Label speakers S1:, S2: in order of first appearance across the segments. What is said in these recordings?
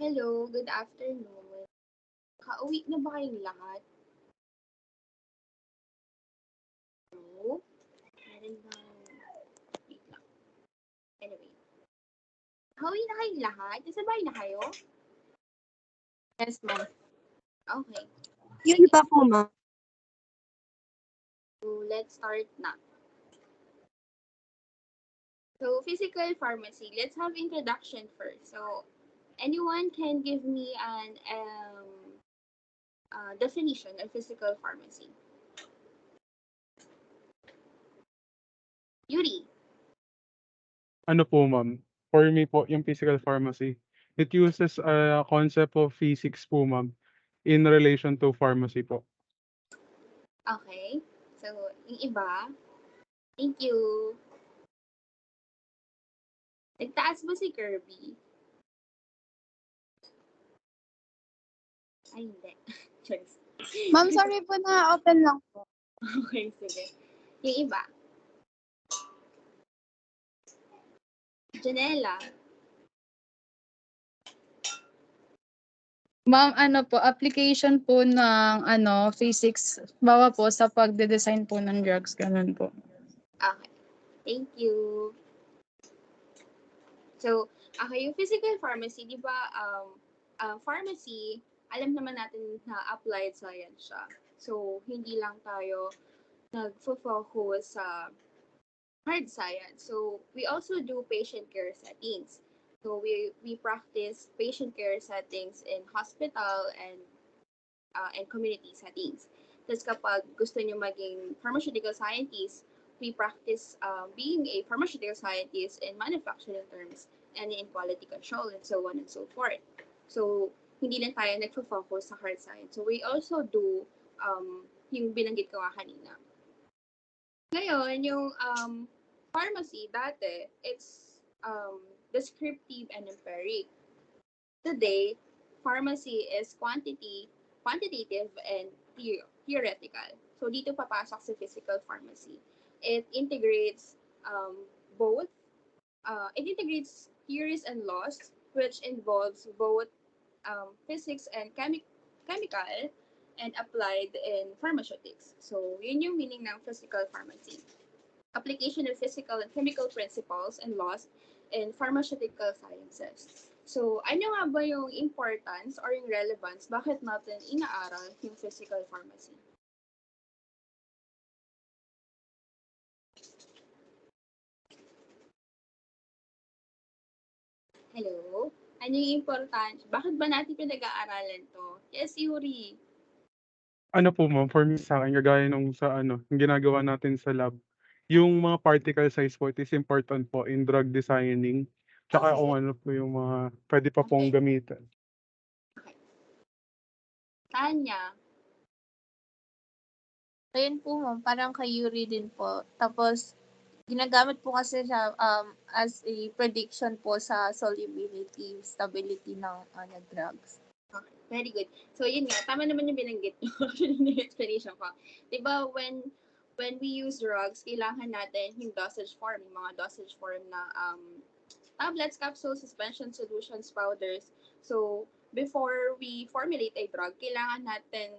S1: Hello, good afternoon. Kauwi na ba kayong lahat? No? Meron bang... Wait lang. Anyway. Kauwi na kayong lahat? Nasa bahay na kayo?
S2: Yes, ma'am.
S1: Okay.
S3: Yung
S1: Sige.
S3: iba po, ma'am.
S1: So, let's start na. So, physical pharmacy. Let's have introduction first. So, anyone can give me an definition of physical pharmacy? Yuri.
S4: Ano po, ma'am? For me po, yung physical pharmacy, it uses a concept of physics po, ma'am, in relation to pharmacy po.
S1: Okay. So, yung iba. Thank you. Nagtaas ba si Kirby? Ay, hindi. Choice.
S2: Ma'am, sorry po na open lang po.
S1: Okay, sige. Yung iba. Janela.
S5: Ma'am, ano po, application po ng physics, bawa po sa pagde-design po ng drugs, ganun po.
S1: Okay. Thank you. So, okay, yung physical pharmacy, di ba, pharmacy, alam naman natin na applied science siya. So, hindi lang tayo nag-focus sa hard science. So, we also do patient care settings. So, we practice patient care settings in hospital and community settings. Tapos kapag gusto nyo maging pharmaceutical scientist, we practice being a pharmaceutical scientist in manufacturing terms and in quality control and so on and so forth. So, hindi lang tayo nagfo-focus sa hard science. So, we also do yung binanggit ko nga kanina. Ngayon, yung pharmacy, dati, it's descriptive and empiric. Today, pharmacy is quantitative and theoretical. So, dito papasok sa physical pharmacy. It integrates both, it integrates theories and laws, which involves both physics and chemical and applied in pharmaceutics. So, yun yung meaning ng physical pharmacy. Application of physical and chemical principles and laws in pharmaceutical sciences. So, ano nga ba yung importance or yung relevance? Bakit natin inaaral yung physical pharmacy? Hello? Ano yung importance? Bakit ba natin pinag-aaralan to? Yes, Yuri.
S4: Ano po, ma'am, for me sa akin, kagaya nung sa yung ginagawa natin sa lab, yung mga particle size po, it is important po in drug designing. Tsaka
S1: Okay.
S4: kung ano po yung mga pwede pa pong gamitin.
S1: Tanya.
S2: Ayun po, ma'am, parang kay Yuri din po. Tapos, ginagamit po kasi siya as a prediction po sa solubility, stability ng drugs.
S1: Okay, very good. So, yun nga, tama naman yung binanggit nyo. Actually, yung explanation ko. Diba, when we use drugs, kailangan natin yung dosage form, yung mga dosage form na tablets, capsules, suspension, solutions, powders. So, before we formulate a drug, kailangan natin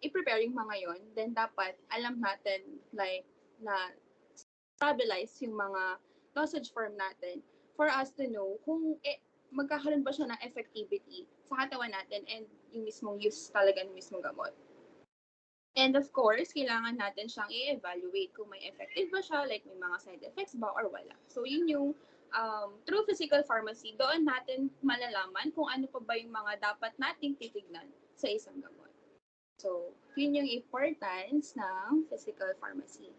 S1: i-prepare yung mga yon. Then, dapat alam natin, like, na stabilize yung mga dosage form natin for us to know kung magkakaroon ba siya ng effectivity sa katawan natin and yung mismong use talaga ng mismong gamot. And of course, kailangan natin siyang i-evaluate kung may effective ba siya, like may mga side effects ba or wala. So, yun yung through physical pharmacy, doon natin malalaman kung ano pa ba yung mga dapat nating titignan sa isang gamot. So, yun yung importance ng physical pharmacy.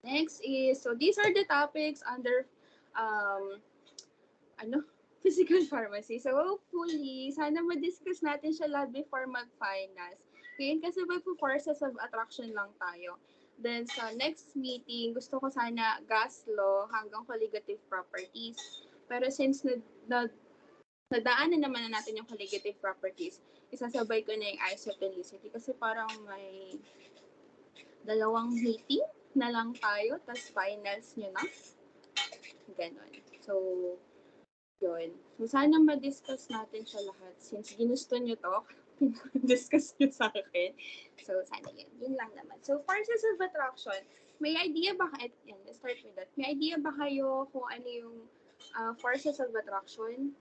S1: Next is, so these are the topics under physical pharmacy. So hopefully, sana ma-discuss natin siya lahat before mag-finals. Ngayon kasi po forces of attraction lang tayo. Then sa next meeting, gusto ko sana gas law hanggang colligative properties. Pero since nadaanan naman na natin yung colligative properties, isasabay ko na yung isotonicity kasi parang may dalawang meeting na lang tayo, tas finals nyo na. Ganon. So, Yun. So, sana ma-discuss natin siya lahat. Since ginusto nyo to, discuss nyo sa akin. So, sana yun. Yun lang naman. So, forces of attraction. May idea ba kayo? Yan, let's start with that. May idea ba kayo kung ano yung forces of attraction?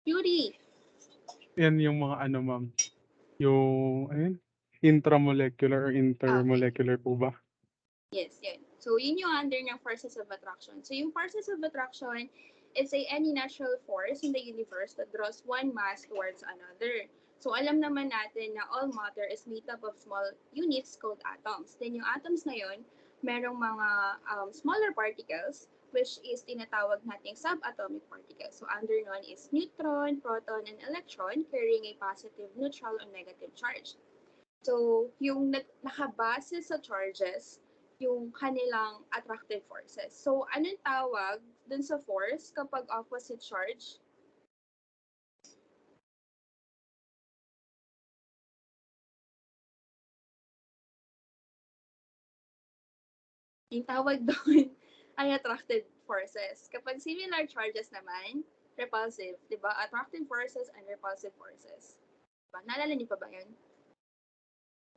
S1: Yuri!
S4: Yan yung mga ano, ma'am. Yung, ayun, intramolecular or intermolecular po ba?
S1: Yes, yun. So, yun yung under ng forces of attraction. So, yung forces of attraction is any natural force in the universe that draws one mass towards another. So, alam naman natin na all matter is made up of small units called atoms. Then, yung atoms na yun, merong mga smaller particles, which is tinatawag nating subatomic particles. So, under nun is neutron, proton, and electron carrying a positive, neutral, or negative charge. So, yung nakabase sa charges, yung kanilang attractive forces. So, anong tawag dun sa force kapag opposite charge? Yung tawag doon ay attractive forces. Kapag similar charges naman, repulsive, di ba? Attractive forces and repulsive forces. Diba? Naalala niyo pa ba yun?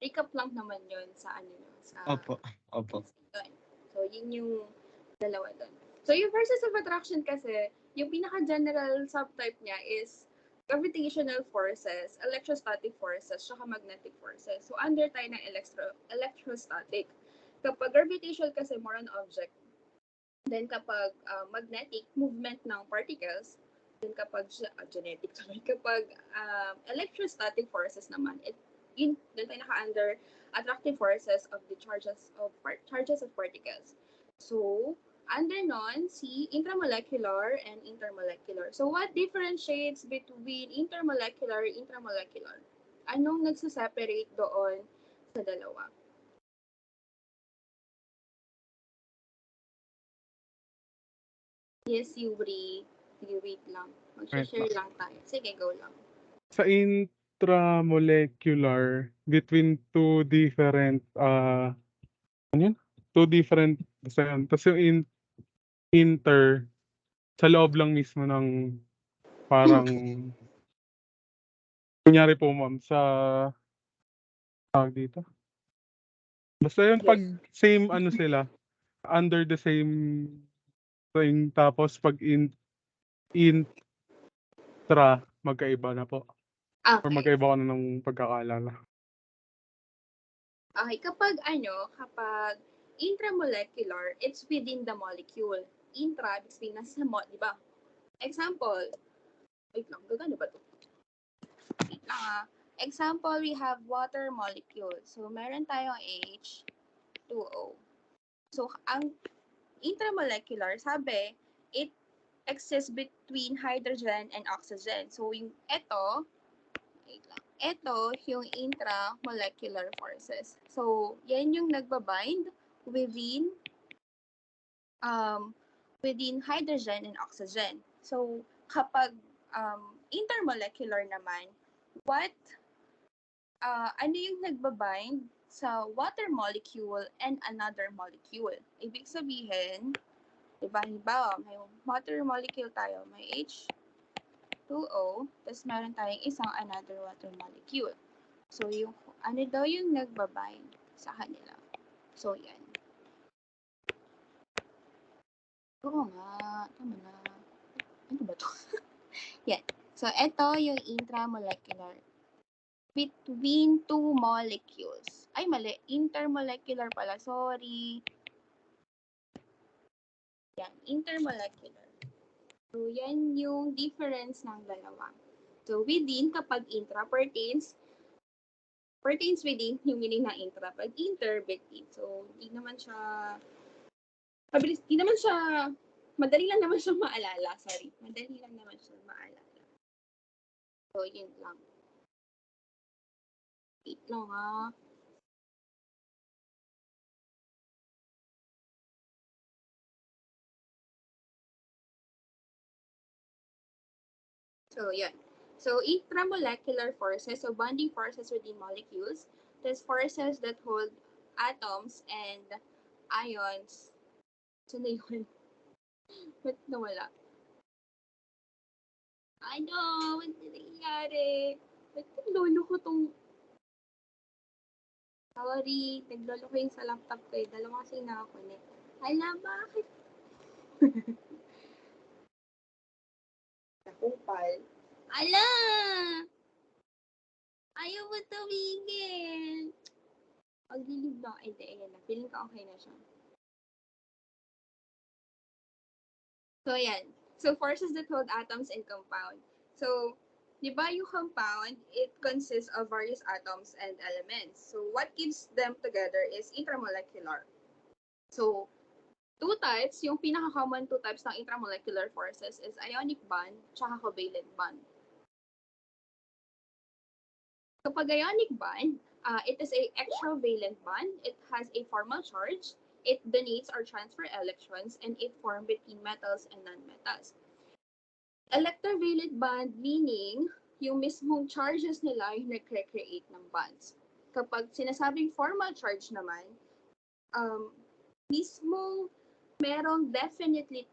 S1: Recap lang naman yun sa ano nyo, sa
S3: Opo. Opo.
S1: yun. So, yun yung dalawa doon. So, yung forces of attraction kasi, yung pinaka-general subtype niya is gravitational forces, electrostatic forces, saka magnetic forces. So, under tayo ng electrostatic. Kapag gravitational kasi more on object. Then, kapag magnetic, movement ng particles. Then, kapag genetic, kapag electrostatic forces naman, doon tayo naka-under attractive forces of the charges of particles. So, under nun, si intramolecular and intermolecular. So, what differentiates between intermolecular and intramolecular? Anong nagsaseparate doon sa dalawa? Yes, Yuri. Sige, wait lang. Mag-share lang tayo. Sige, go lang.
S4: Sa intramolecular, between two different, ano yun? Two different, basta yun. Tapos yung inter, sa loob lang mismo ng parang, kunyari po ma'am, sa, tawag dito. Basta yun, pag same ano sila, under the same thing, tapos pag intra, magkaiba na po. Or
S1: Okay.
S4: magkaiba ko na ng pagkakaalala.
S1: Okay, kapag intramolecular, it's within the molecule. Intra, ibig sabihin nasa di ba? Example, wait lang, gagano ba to? Wait lang Example, we have water molecule. So, meron tayong H2O. So, ang intramolecular, sabi, it exists between hydrogen and oxygen. So, yung wait lang, yung intramolecular forces. So, yan yung nagbabind within within hydrogen and oxygen. So, kapag intermolecular naman, ano yung nagbabind sa water molecule and another molecule? Ibig sabihin, halimbawa, may water molecule tayo, may H2O, tapos meron tayong isang another water molecule. So, yung ano daw yung nagbabind sa kanila. So, yan. Oo nga, tama na. Ano ba to? Yan. So, ito yung intramolecular. Between two molecules. Ay, mali. Intermolecular pala. Sorry. Yan. Intermolecular. So, yan yung difference ng dalawa. So, within, kapag intra pertains within yung meaning ng intra. Pag inter, between. So, hindi naman siya madali lang naman siya maalala. Sorry. Madali lang naman siya maalala. So, yun lang. Wait lang So, yun. So, intramolecular forces, so bonding forces within molecules, there's forces that hold atoms and ions Saan na yun? Ba't nawala? Ano? Ba't na nangyayari? Ba't naglolo ko tong... Sorry, naglolo ko yung sa laptop ko eh. Dalawa kasi nakakunik. Hala, bakit? Nakupal. Ala! Ayaw mo tumigil. Paglilib na. Hindi, ayan na. Feeling ko okay na siya. So, ayan. So, forces that hold atoms in compound. So, di ba yung compound, it consists of various atoms and elements. So, what keeps them together is intramolecular. So, two types, yung pinaka-common two types ng intramolecular forces is ionic bond tsaka covalent bond. Kapag ionic bond, it is a extravalent bond. It has a formal charge. It donates or transfer electrons, and it forms between metals and non-metals. Electrovalent bond meaning yung mismong charges nila yung nagre-create ng bonds. Kapag sinasabing formal charge naman, mismong merong definitely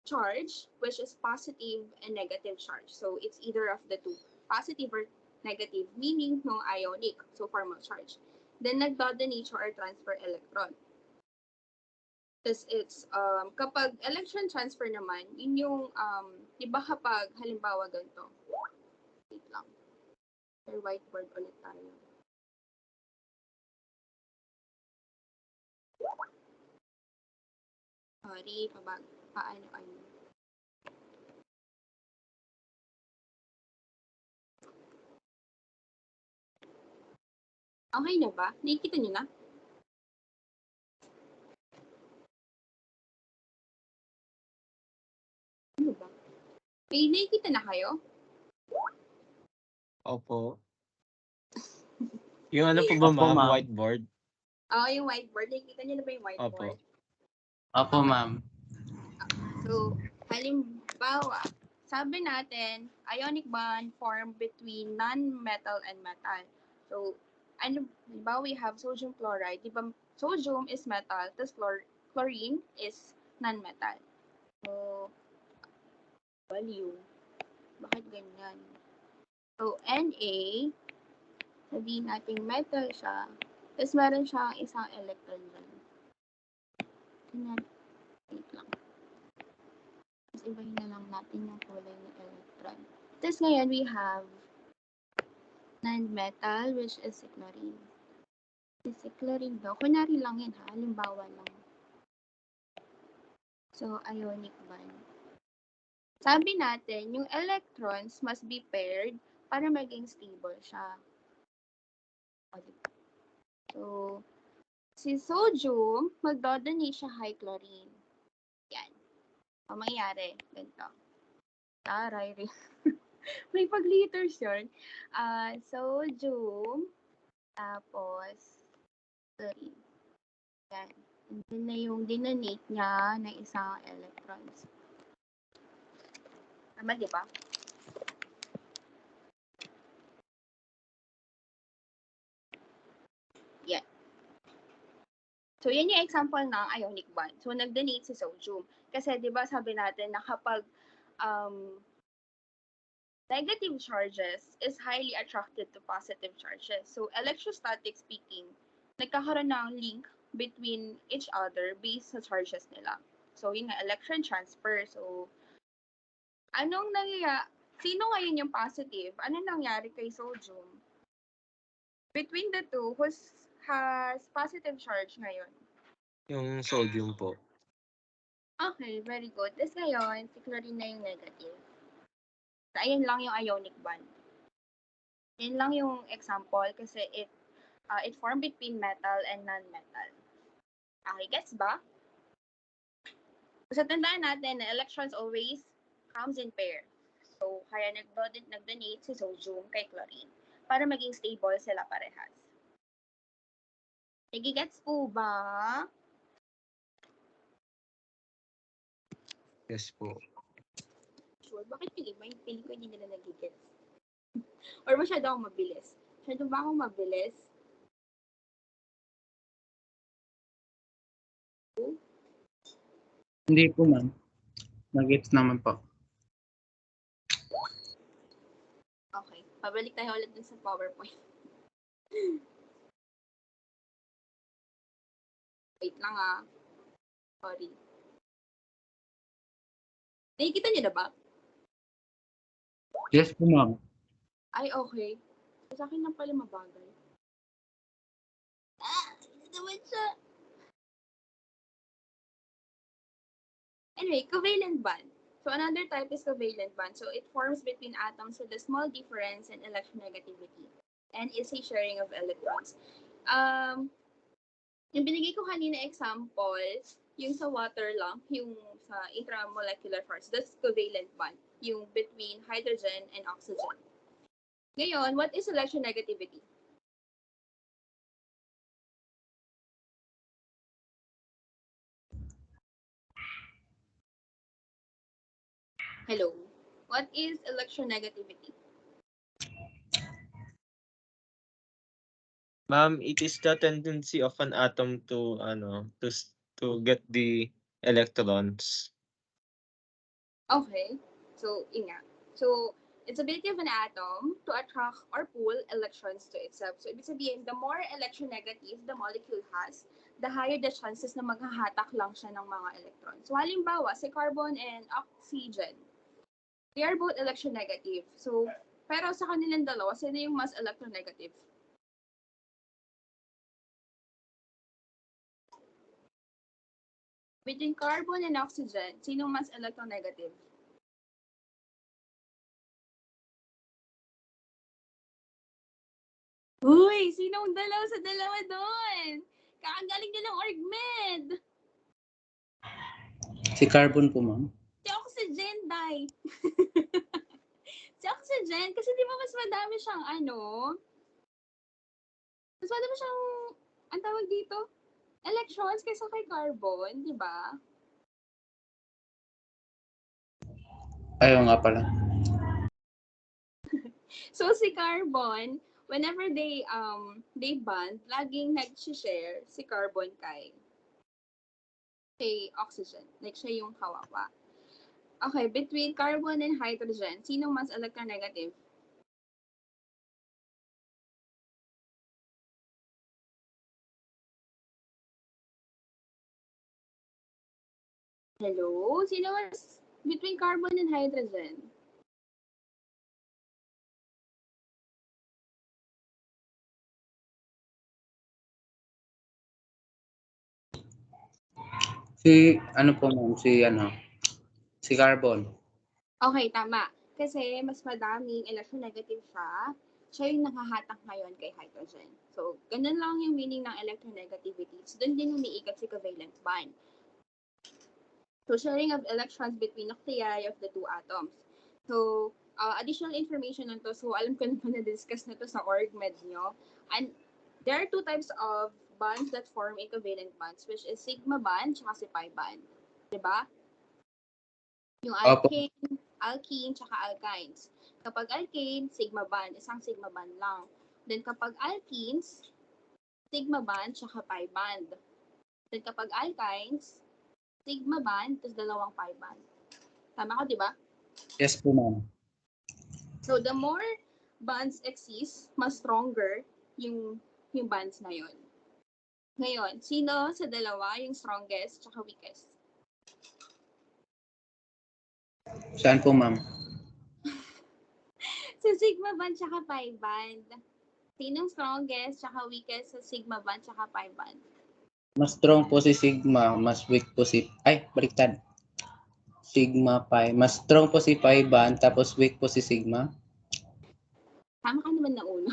S1: charge, which is positive and negative charge. So it's either of the two, positive or negative, meaning no ionic, so formal charge. Then nagdodonate or transfer electron. Tapos it's, kapag electron transfer naman, yun yung, di ba kapag, halimbawa ganito, wait lang, or whiteboard ulit tayo. Sorry, paano. Okay na ba? Nakikita niyo na? Ano ba? May nakikita na kayo?
S3: Opo. Yung ano po ba,
S6: Opo,
S3: ma'am?
S6: ma'am.
S3: Whiteboard?
S1: Oo, yung whiteboard. Nakikita niyo na ba yung whiteboard?
S6: Opo, ma'am.
S1: So, halimbawa, sabi natin, ionic bond formed between non-metal and metal. So, halimbawa, we have sodium chloride. Di ba, sodium is metal, tapos chlorine is non-metal. So, value. Bakit ganyan? So, Na, sabihin natin metal siya, tapos meron siyang isang electron dyan. Ganyan. Wait lang. Tapos ibahin na lang natin yung kulay ng electron. Tapos ngayon, we have non-metal, which is si chlorine. Si chlorine daw, kunwari lang yan ha, halimbawa lang. So, ionic bond. Sabi natin, yung electrons must be paired para maging stable siya. So, si sodium, magdodonate siya kay chlorine. Yan. O, mangyayari, ganito. Taray rin. May pag-liters yun. Sodium, tapos, chlorine. Yan. And then na yung dinonate niya ng isang electrons. Tama, di ba? Yan. So, yan yung example ng ionic bond. So, nag-donate si sodium. Kasi, di ba, sabi natin na kapag negative charges is highly attracted to positive charges. So, electrostatic speaking, nagkakaroon ng link between each other based sa charges nila. So, yun nga, electron transfer. So, sino ngayon yung positive? Anong nangyari kay sodium? Between the two, who has positive charge ngayon?
S3: Yung sodium po.
S1: Okay, very good. Tapos ngayon, si chlorine na yung negative. So, ayan lang yung ionic bond. Yan lang yung example kasi it formed between metal and non-metal. Okay, gets ba? So, tandaan natin na electrons always comes in pair. So, kaya nag-donate si sodium kay chlorine para maging stable sila parehas. Nagigets po ba?
S3: Yes po.
S1: Sure. Bakit yung iba, yung feeling ko hindi nila nagigets? Or masyado akong mabilis? Masyado ba akong mabilis?
S6: Hindi po, ma'am. Nag-gets naman po.
S1: Okay. Pabalik tayo ulit dun sa PowerPoint. Wait lang ah. Sorry. Nakikita niyo na ba?
S6: Yes po, ma'am.
S1: Ay, okay. Sa akin lang pala mabagal. Ito naman siya. Anyway, covalent bond. So another type is covalent bond. So it forms between atoms with a small difference in electronegativity and is a sharing of electrons. Yung binigay ko kanina example, yung sa water lang, yung sa intramolecular force, that's covalent bond, yung between hydrogen and oxygen. Ngayon, what is electronegativity? Hello. What is electronegativity?
S3: Ma'am, it is the tendency of an atom to to get the electrons.
S1: Okay. So, inga. So, it's ability of an atom to attract or pull electrons to itself. So, ibig sabihin, the more electronegative the molecule has, the higher the chances na maghahatak lang siya ng mga electrons. So, halimbawa, si carbon and oxygen, they are both electronegative. So, pero sa kanilang dalawa, sino yung mas electronegative? Between carbon and oxygen, sino mas electronegative? Uy, sinong dalaw sa dalawa doon? Kakagaling nyo ng orgmed.
S6: Si carbon po, ma'am.
S1: Si oxygen, day. Si oxygen, kasi di ba mas madami siyang mas madami siyang, ang tawag dito, electrons kaysa kay carbon, di ba?
S6: Ayaw nga pala.
S1: So si carbon, whenever they bond, laging nag-share si carbon kay oxygen. Like siya yung kawawa. Okay, between carbon and hydrogen, sino mas electronegative? Hello? Sino mas between carbon and hydrogen?
S6: Ano po, ma'am? Si carbon.
S1: Okay, tama. Kasi mas madaming electronegative siya. Siya yung nakahatak ngayon kay hydrogen. So, ganun lang yung meaning ng electronegativity. So, doon din umiikot si covalent bond. So, sharing of electrons between nuclei of the two atoms. So, additional information nito. So, alam ko naman na-discuss na to sa org-med nyo. And there are two types of bonds that form a covalent bonds, which is sigma bond at si pi bond. Diba? Yung alkene, tsaka alkynes. Kapag alkane, sigma bond, isang sigma bond lang. Then kapag alkenes, sigma bond, tsaka pi bond. Then kapag alkynes, sigma bond, tapos dalawang pi bond. Tama ko, di ba?
S6: Yes po, ma'am.
S1: So the more bonds exist, mas stronger yung bonds na yun. Ngayon, sino sa dalawa yung strongest tsaka weakest?
S6: Saan po, ma'am?
S1: Sa sigma bond tsaka pi bond. Sinong strongest tsaka weakest sa sigma bond tsaka pi bond?
S6: Mas strong po si sigma, mas weak po si... Ay, baliktad. Sigma pi. Mas strong po si pi band, tapos weak po si sigma.
S1: Tama ka naman na una.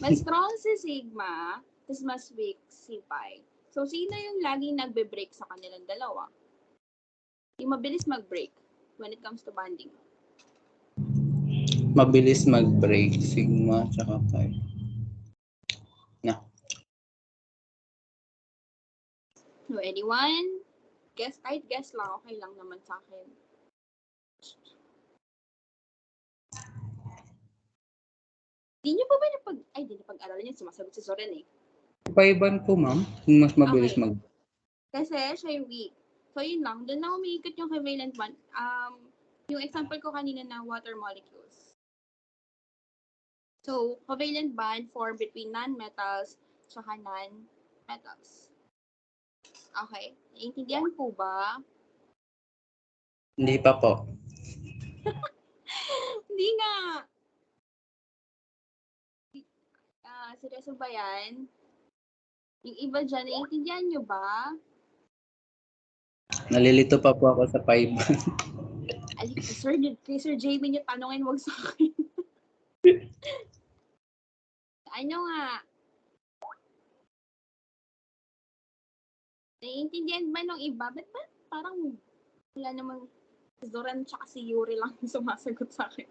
S1: Mas strong si sigma, tapos mas weak si pi. So, sino yung laging nagbe-break sa kanilang dalawa? Yung mabilis mag-break when it comes to bonding.
S6: Mabilis mag-break. Sigma, tsaka pi. Na.
S1: So, anyone? Kahit guess lang, okay lang naman sa akin. Di nyo pa ba di napag-aralan yun, sumasagot si Soren eh.
S6: Pi band po, ma'am. Mas mabilis
S1: Okay.
S6: mag...
S1: Kasi siya yung weak. So, yun lang. Doon na umiikot yung covalent bond. Yung example ko kanina na water molecules. So, covalent bond form between non-metals tsaka non-metals. Okay. Naiintindihan po ba?
S6: Hindi pa po.
S1: Hindi nga. Seryoso ba yan? Yung iba dyan, naiintindihan nyo ba?
S6: Nalilito pa po ako sa 5.
S1: Ay, kay Sir Jamie nyo tanongin, wag sa akin. Ano nga? Naiintindihan ba nung iba? Ba't ba parang wala namang si Zoran tsaka si Yuri lang sumasagot sa akin?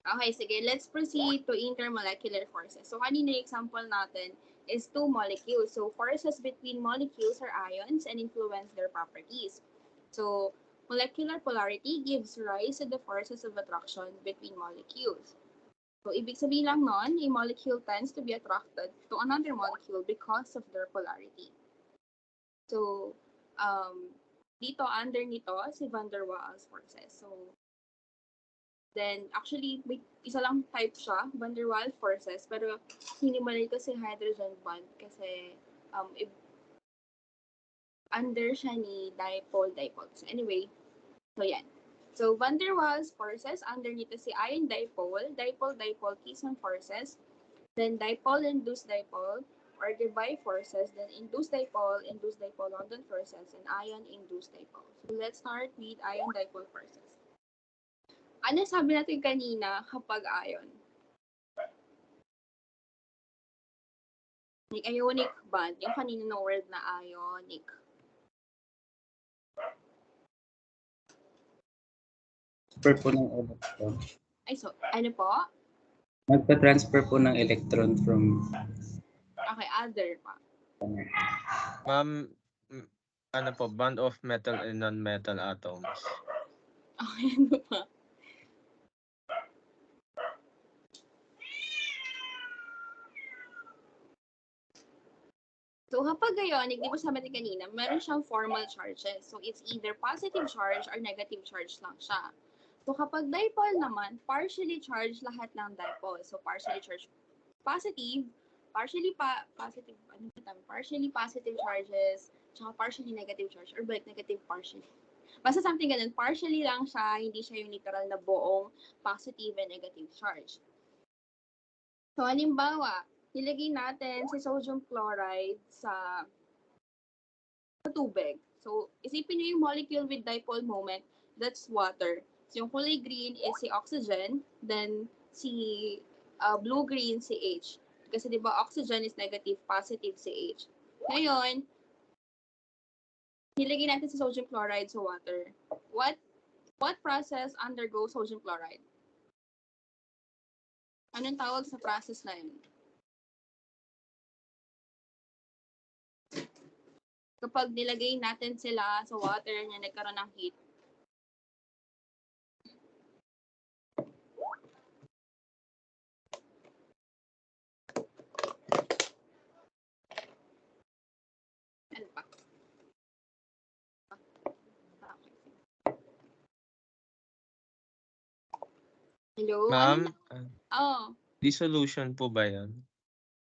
S1: Okay, sige. Let's proceed to intermolecular forces. So, kanina yung example natin is two molecules. So, forces between molecules are ions and influence their properties. So, molecular polarity gives rise to the forces of attraction between molecules. So, ibig sabihin lang nun, a molecule tends to be attracted to another molecule because of their polarity. So, dito, under nito, si van der Waals forces. So, then, actually, may isa lang type siya, van der Waals forces, pero hinimalay ko si hydrogen bond kasi under siya ni dipole-dipole. So, anyway, so yan. So, van der Waals forces, under nito si ion dipole, dipole-dipole Keeson forces, then dipole-induced dipole, or Debye forces, then induced dipole London forces, and ion-induced dipole. So, let's start with ion dipole forces. Ano sabi natin kanina kapag ion? Like, ionic bond. Yung kanina na word na ionic.
S6: Transfer po ng electron.
S1: Ay, so, ano po?
S6: Nagpa-transfer po ng electron from
S1: Okay, other pa.
S3: Ma'am, ano po, bond of metal and non-metal atoms.
S1: Okay, ano pa? So, kapag ionic, di ba sabi natin kanina, meron siyang formal charges. So, it's either positive charge or negative charge lang siya. So, kapag dipole naman, partially charged lahat ng dipole. So, partially charged positive, partially positive charges, tsaka partially negative charge, or like negative partially. Basta something ganun, partially lang siya, hindi siya yung literal na buong positive and negative charge. So, halimbawa, nilagay natin si sodium chloride sa tubig. So, isipin nyo yung molecule with dipole moment, that's water. So, yung kulay green is si oxygen, then si blue-green si H. Kasi di ba oxygen is negative, positive si H. Ngayon, nilagay natin si sodium chloride sa water. What process undergoes sodium chloride? Anong tawag sa process na yun? Kapag nilagay natin sila sa water niya, nagkaroon ng heat. Ano pa? Hello?
S3: Ma'am,
S1: Oh,
S3: dissolution po ba yan?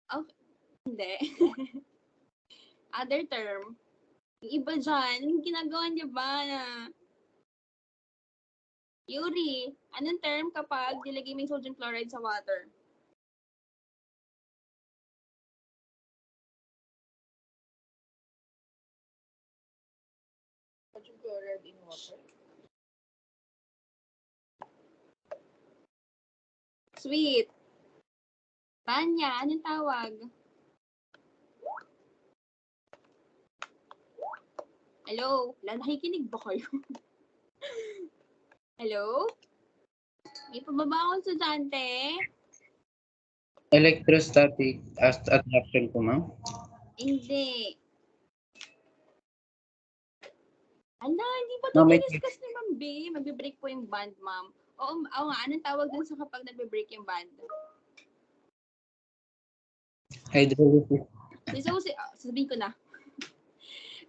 S1: okay. Hindi. Other term. Yung iba dyan, ginagawa niya ba na Yuri, anong term kapag nilagay mo yung sodium chloride sa water? Sodium chloride in water? Sweet. Tanya, anong tawag? Hello? Wala, nakikinig ba kayo? Hello? May pababa akong estudyante?
S6: electrostatic attraction po, ma'am.
S1: Hindi. Ala, hindi pa ito
S6: No, may-
S1: diniscuss ni Ma'am B. Magbe-break po yung band, ma'am. Oo nga, anong tawag dun sa kapag nagbe-break yung band?
S6: Hydrolysis.
S1: So, sabihin ko na.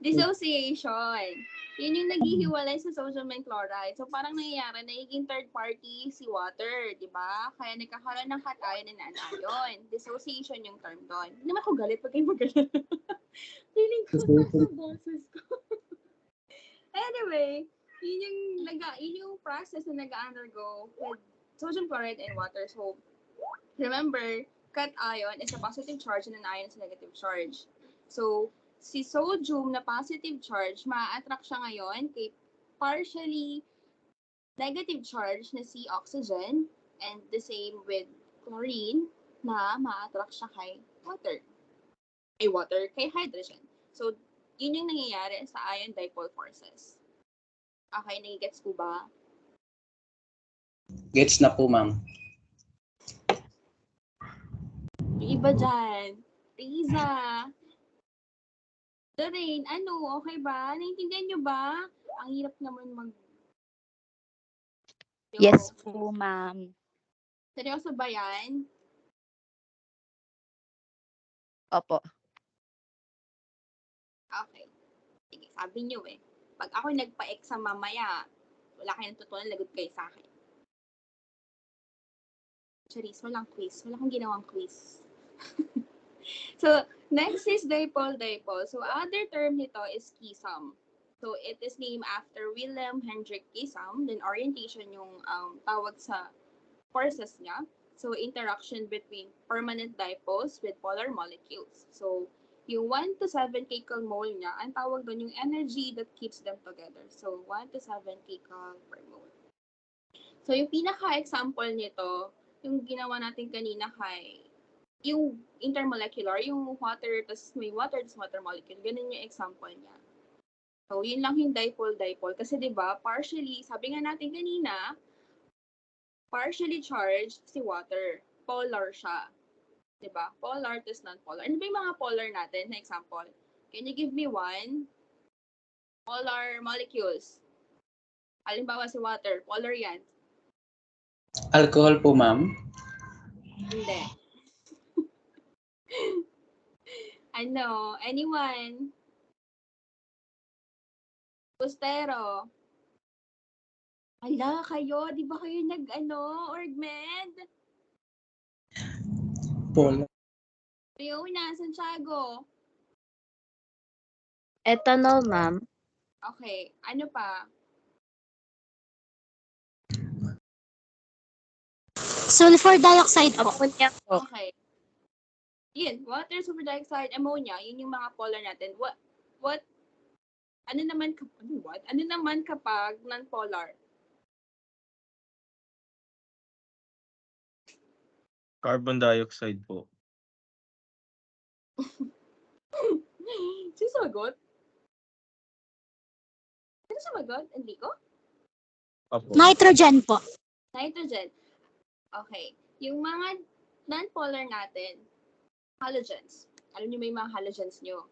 S1: Dissociation. Yun yung naghihiwalay sa sodium and chloride. So, parang nangyayari, nagiging third party si water, di ba? Kaya nagkakaroon ng cation and anion. Dissociation yung term doon. Hindi naman ako galit pag kayo magalit. Feeling ko sa boses ko. Anyway, yun yung process na nag-undergo with sodium chloride and water. So, remember, cation is a positive charge and an ion is a negative charge. So, si sodium na positive charge, ma-attract siya ngayon kay partially negative charge na si oxygen, and the same with chlorine na ma-attract siya kay water. Kay hydrogen. So, yun yung nangyayari sa ion dipole forces. Okay, nagigets po ba?
S6: Gets na po, ma'am.
S1: Yung iba dyan, Riza, Doreen, okay ba? Naintindihan nyo ba? Ang hirap naman
S7: Yes po, ma'am.
S1: Seryoso ba yan?
S7: Opo.
S1: Okay. Sige, sabi nyo eh. Pag ako nagpa-exam mamaya, wala kayong tutunan, lagot kayo sa akin. Charis, walang quiz. Wala kang ginawang quiz. So, next is dipole-dipole. So, other term nito is Keesum. So, it is named after Wilhelm Hendrik Keesum. Then, orientation yung tawag sa forces niya. So, interaction between permanent dipoles with polar molecules. So, yung 1 to 7 kcal niya, ang tawag doon yung energy that keeps them together. So, 1 to 7 kcal per mole. So, yung pinaka-example nito, yung ginawa natin kanina kay yung intermolecular, yung water, tas may water, tas water molecule. Ganun yung example niya. So, yun lang yung dipole-dipole. Kasi, di ba, partially, sabi nga natin kanina, partially charged si water. Polar siya. Di ba? Polar, tas non-polar. Ano ba yung mga polar natin na example? Can you give me one? Polar molecules. Halimbawa si water. Polar yan.
S6: Alcohol po, ma'am.
S1: Hindi. Anyone? Bustero. Ala, kayo, di ba kayo orgmed?
S6: Polar.
S1: Fiona, Santiago.
S7: Ethanol, ma'am.
S1: Okay, ano pa?
S8: Sulfur dioxide po.
S7: Ammonia po.
S1: Okay. Yun, water, sulfur dioxide, ammonia, yun yung mga polar natin. Ano naman kapag non-polar?
S3: Carbon dioxide po.
S1: Sino sumagot? Enrico?
S3: Opo.
S8: Nitrogen po.
S1: Nitrogen. Okay. Yung mga non-polar natin, halogens. Alam niyo ba yung mga halogens nyo?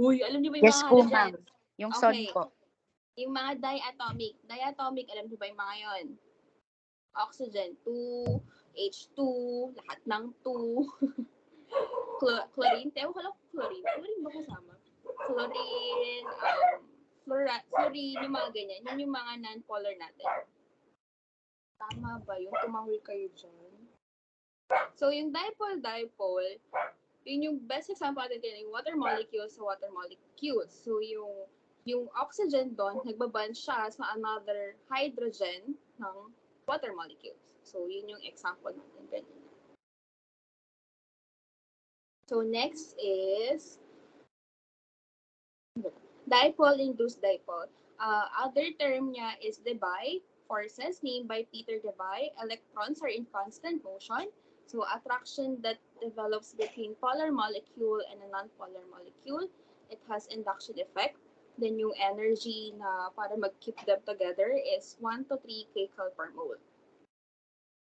S1: Uy, alam niyo ba yung
S7: Yes
S1: mga
S7: po,
S1: halogens?
S7: ma'am. Yung son
S1: Okay.
S7: po.
S1: Yung mga diatomic. Diatomic, alam niyo ba yung mga yon? Oxygen 2, H2, lahat ng 2. Chlorine. Ewan ko lang chlorine. Chlorine ba kasama? Chlorine, fluorine, yung mga ganyan. Yun yung mga non-polar natin. Tama ba yun? Tumawil kayo dyan. So, yung dipole-dipole, yun yung best example natin yung water molecules sa water molecules. So, yung oxygen doon, nagbaband siya sa another hydrogen ng water molecules. So, yun yung example natin kanina. So, next is dipole-induced dipole. Other term niya is Debye forces, named by Peter Debye. Electrons are in constant motion. So, attraction that develops between polar molecule and a non-polar molecule. It has induction effect. Then, yung energy na para mag-keep them together is 1 to 3 kcal per mole.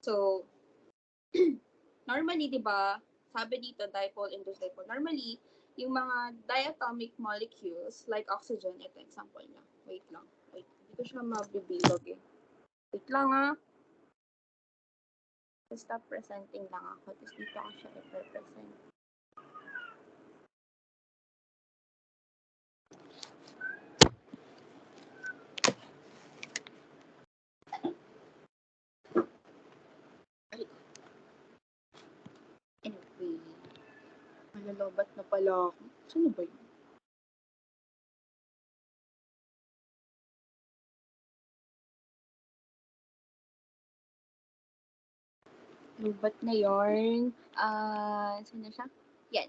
S1: So, normally, di ba, sabi dito, dipole-induced dipole. Normally, yung mga diatomic molecules, like oxygen, ito example niya. Wait lang. Hindi ko siya mabibilog eh. Wait lang ah. Stop presenting lang ako. Tapos dito ako siya i-present. Nalobat na pala ako. Sino ba yun? Lobat na yarn. Saan na siya? Yan.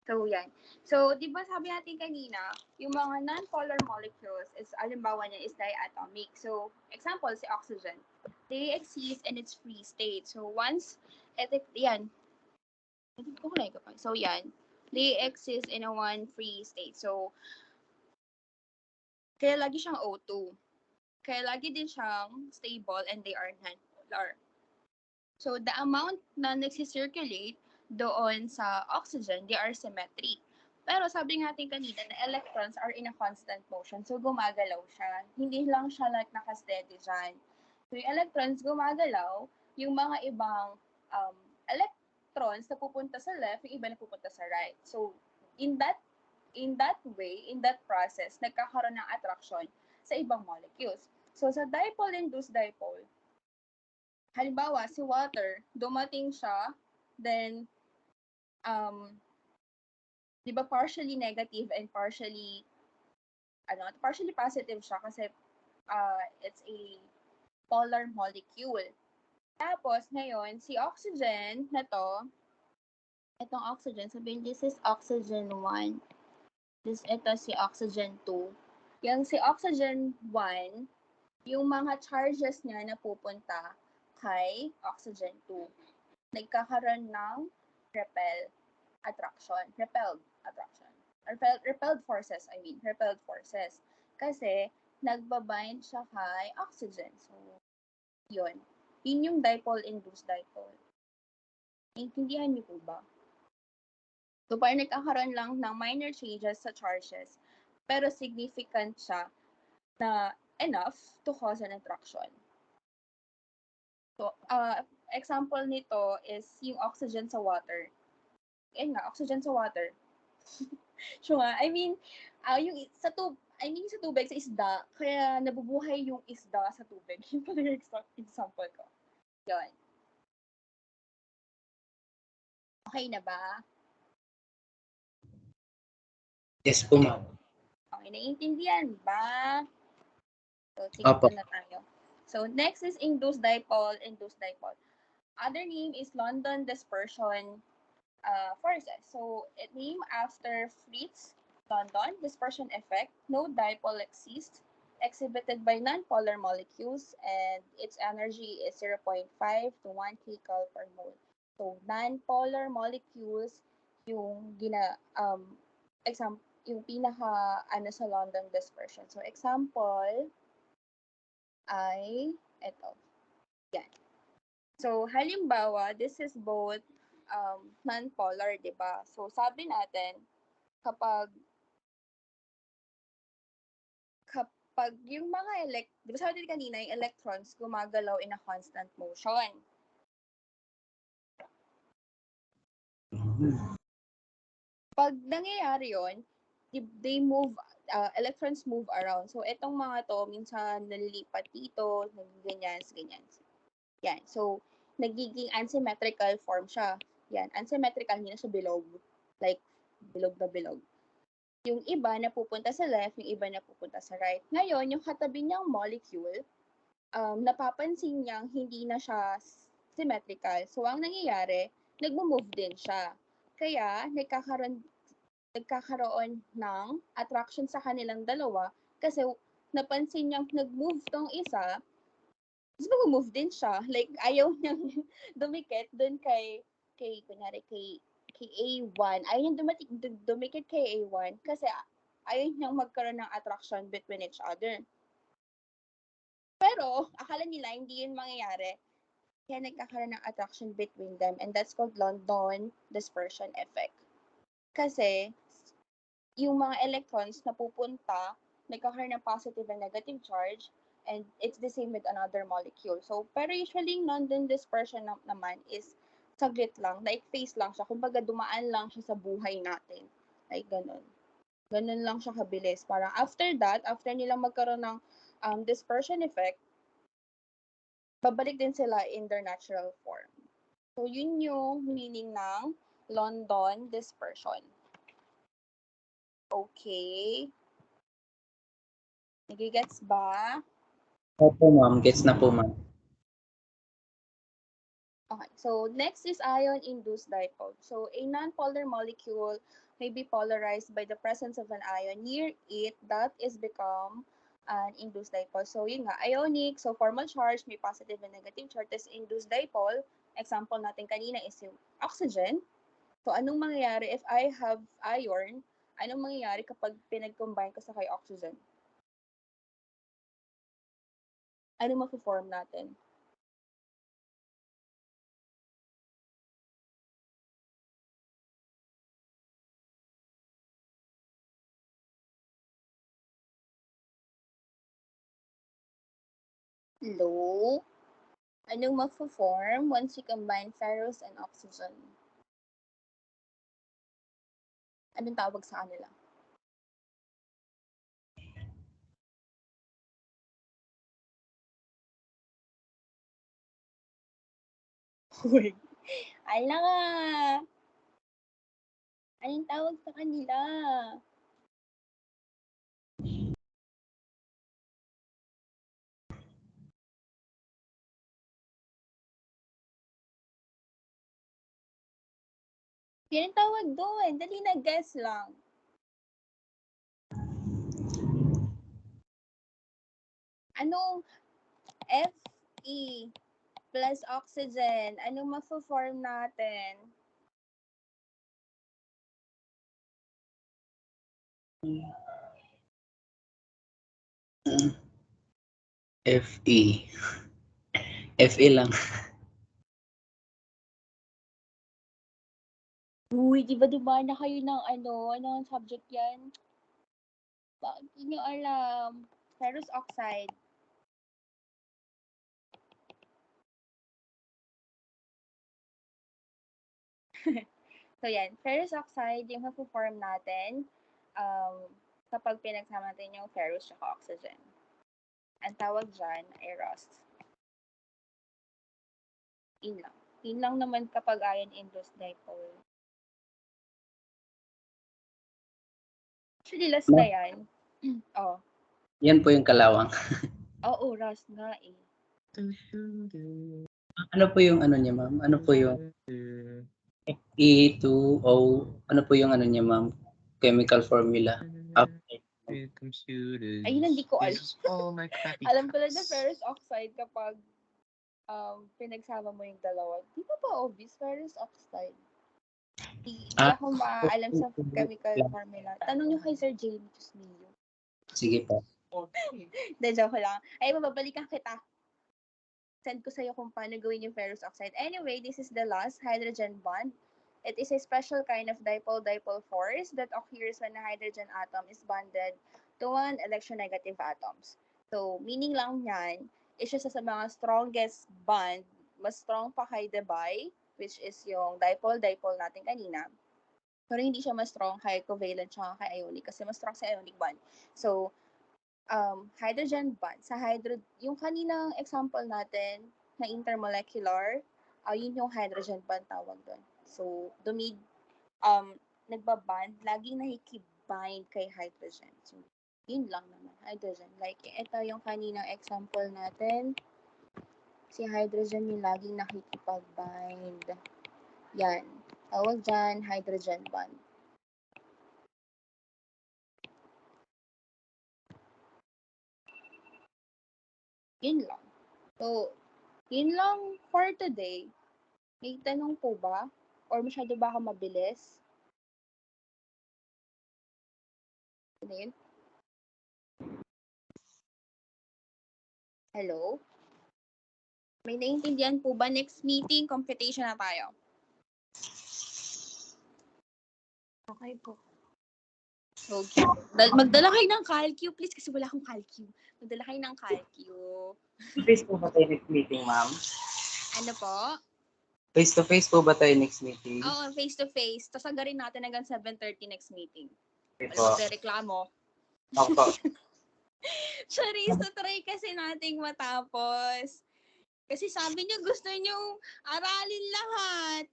S1: So, yan. So, di ba sabi natin kanina, yung mga non-polar molecules is, alimbawa niya is diatomic. So, example, si oxygen. They exist in its free state. So, once, yan. So, yan. They exist in a one free state. So, kaya lagi siyang O2. Kaya lagi din siyang stable and they are non-polar. So, the amount na nagsisirculate doon sa oxygen, they are symmetric. Pero sabi natin kanina, the electrons are in a constant motion. So, gumagalaw siya. Hindi lang siya like nakasteady dyan. So, yung electrons gumagalaw, yung mga ibang electrons na pupunta sa left, yung iba na pupunta sa right. So, in that way, in that process, nagkakaroon ng attraction sa ibang molecules. So, sa dipole-induced dipole, halimbawa, si water, dumating siya, then, di ba partially negative and partially positive siya kasi it's a polar molecule. Tapos, ngayon, si oxygen na to, itong oxygen, sabihin, this is oxygen 1. Ito si oxygen 2. Yung si oxygen 1, yung mga charges niya na pupunta kay oxygen 2. Nagkakaroon ng repelled attraction. Repelled forces. Kasi, nagbabind siya kay oxygen. So, yun. Yun yung dipole-induced dipole. Naintindihan niyo po ba? So, parang nagkakaroon lang ng minor changes sa charges, pero significant siya na enough to cause an attraction. So, example nito is yung oxygen sa water. Yan nga, oxygen sa water. So, yung sa tubig, sa isda, kaya nabubuhay yung isda sa tubig. Yun pala yung example ko. Yun. Okay na ba?
S6: Yes po, ma'am.
S1: Okay, naiintindihan ba? So, sige
S6: Opo.
S1: na tayo. So, next is induced dipole. Other name is London dispersion forces. So, it named after Fritz London dispersion effect. No dipole exists, exhibited by non-polar molecules, and its energy is 0.5 to 1 kcal per mole. So, non-polar molecules yung yung pinaka sa London dispersion. So, example ay ito. Yan. So, halimbawa, this is both non-polar, di ba? So, sabi natin, kapag yung mga di ba sabi natin kanina, yung electrons gumagalaw in a constant motion. Pag nangyayari yon, they move, electrons move around. So, itong mga to, minsan nalilipat dito, ganyan. Yan. So, nagiging unsymmetrical form siya. Yan. Unsymmetrical, hindi na siya bilog. Like, bilog na bilog. Yung iba na pupunta sa left, yung iba na pupunta sa right. Ngayon, yung katabi niyang molecule, napapansin niyang hindi na siya symmetrical. So, ang nangyayari, nagmo-move din siya. Kaya, nagkakaroon ng attraction sa kanilang dalawa kasi napansin niyang nag-move tong isa, tapos mag-move din siya. Like, ayaw niyang dumikit dun kunyari, kay A1. Ayaw niyang dumikit kay A1 kasi ayaw niyang magkaroon ng attraction between each other. Pero, akala nila hindi yun mangyayari. Kaya nagkakaroon ng attraction between them, and that's called London dispersion effect. Kasi, yung mga electrons na pupunta, nagkakaroon ng positive and negative charge, and it's the same with another molecule. So, pero usually, London dispersion naman is saglit lang, like phase lang siya. Kumbaga, dumaan lang siya sa buhay natin. Like, ganun. Ganun lang siya kabilis. Parang after that, after nilang magkaroon ng dispersion effect, babalik din sila in their natural form. So, yun yung meaning ng London dispersion. Okay. Nagigets ba?
S6: Opo, ma'am. Gets na po, ma'am.
S1: Okay, so next is ion-induced dipole. So a non-polar molecule may be polarized by the presence of an ion near it that is become an induced dipole. So yun nga, ionic, so formal charge, may positive and negative charge. Tapos induced dipole, example natin kanina is yung oxygen. So anong mangyayari if I have iron, anong mangyayari kapag pinag-combine ko sa kay oxygen? Ano ma-form natin? Low. Anong magfo-form once we combine ferrous and oxygen? Anong tawag sa kanila? Uy, ala nga! Anong tawag sa kanila? Yan ang tawag doon. Dali na, guess lang. Anong Fe plus oxygen? Anong mafo-form natin?
S6: Fe. Fe lang.
S1: Uy, di ba na kayo ng anong subject yan? Bakit hindi nyo alam? Ferrous oxide. So yan, ferrous oxide, yung mappo-form natin kapag pinagsama natin yung ferrous at oxygen. Ang tawag dyan ay rust. Yun lang. Yun lang naman kapag ion-induced dipole. Actually, last na yan. Oh.
S6: Yan po yung kalawang.
S1: Oo, rust nga eh.
S6: Ano po yung ano niya, ma'am? Ano po yung E2O? Ano po yung ano niya, ma'am? Chemical formula.
S1: Ayun, hindi ko alam. Alam ko lang na ferrous oxide kapag pinagsama mo yung dalawa. Di ba ba obvious? Ferrous oxide. Di ako maalam sa chemical formula. Tanong nyo kay Sir Jamie. Diyos niyo.
S6: Sige po.
S1: De, joke lang. Ay, mababalikan kita. Send ko sa'yo kung paano gawin yung ferrous oxide. Anyway, this is the last hydrogen bond. It is a special kind of dipole-dipole force that occurs when a hydrogen atom is bonded to one electronegative atoms. So, meaning lang niyan, isa sa mga strongest bond, mas strong pa kay Debye, which is yung dipole-dipole natin kanina. Pero hindi siya mas strong kay covalent tsaka kay ionic kasi mas strong sa ionic bond. So, hydrogen bond. Yung kaninang example natin na intermolecular, yun yung hydrogen bond tawag doon. So, nagbaband, laging nakikibind kay hydrogen. So, yun lang naman, hydrogen. Like, ito yung kaninang example natin. Si hydrogen yung laging nakikipag-bind. Yan. Tawag dyan, hydrogen bond. Yun lang. So, yun lang for today. May tanong po ba? Or masyado ba ako mabilis? Ano yun? Hello? May naiintindihan po ba? Next meeting, computation na tayo. Okay po. Okay. Magdala kayo ng calcu, please, kasi wala akong calcu. Magdala kayo ng calcu.
S6: Face po ba tayo next meeting, ma'am?
S1: Ano po?
S6: Face-to-face po ba tayo next meeting?
S1: Oo, face-to-face. Tapos agarin natin hanggang 7:30 next meeting.
S6: Okay
S1: Wala
S6: po.
S1: magre-reklamo.
S6: Opo.
S1: Charis, try kasi nating matapos. Kasi sabi niyo gusto niyo aralin lahat.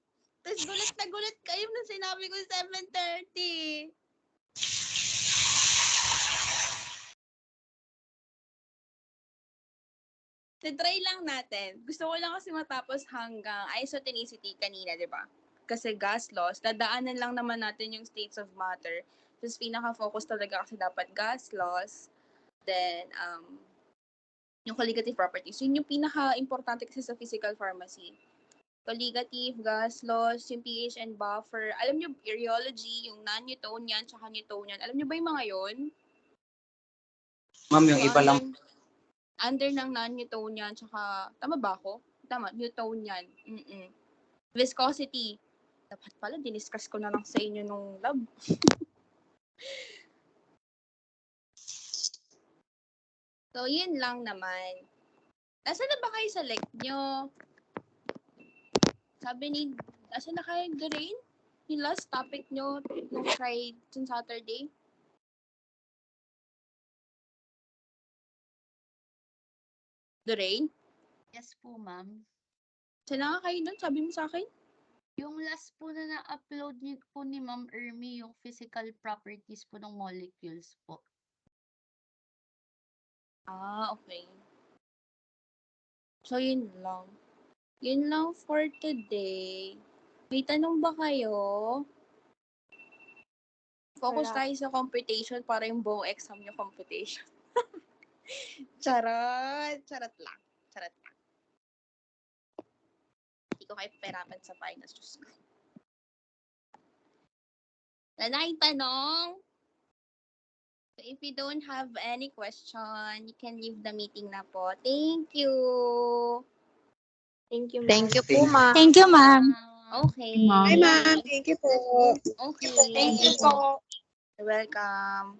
S1: Tapos gulat na gulat kayo nung sinabi ko 7:30. Try lang natin. Gusto ko lang kasi matapos hanggang isotonicity kanina, di ba? Kasi gas loss, dadaanan lang naman natin yung states of matter. Tapos pinaka-focus talaga kasi dapat gas loss. Then, yung colligative properties. Yun yung pinaka-importante kasi sa physical pharmacy. Colligative, gas loss, yung pH and buffer. Alam nyo, areology, yung non-Newtonian, tsaka Newtonian. Alam nyo ba yung mga yun?
S6: Ma'am, yung iba lang.
S1: Under ng non-Newtonian, tsaka, tama ba ako? Tama, Newtonian. Viscosity. Dapat pala, diniscuss ko na lang sa inyo nung lab. So, yun lang naman. Nasaan na ba kayo sa lect nyo? Sabi ni, nasaan na kayo, Doreen? Yung last topic nyo nung Friday, yung Saturday? Doreen?
S7: Yes po, ma'am.
S1: Saan na kayo doon? Sabi mo sa akin?
S7: Yung last po na na-upload niyo po ni Ma'am Ermi, yung physical properties po ng molecules po.
S1: Okay. So, yun lang. Yun lang for today. May tanong ba kayo? Focus
S2: Wala.
S1: tayo sa computation para yung buong exam nyo computation. Charot! Charot lang. Charot lang. Hindi ko kayo perapan sa finals. Diyos ko. Nanay, tanong? So, if you don't have any question, you can leave the meeting na po. Thank you.
S2: Thank you, ma'am.
S9: Thank you po, ma'am.
S8: Thank you, ma'am.
S1: Okay.
S5: Ma'am.
S9: Hi, ma'am. Thank you po.
S1: Okay.
S2: Thank you po.
S1: You're welcome.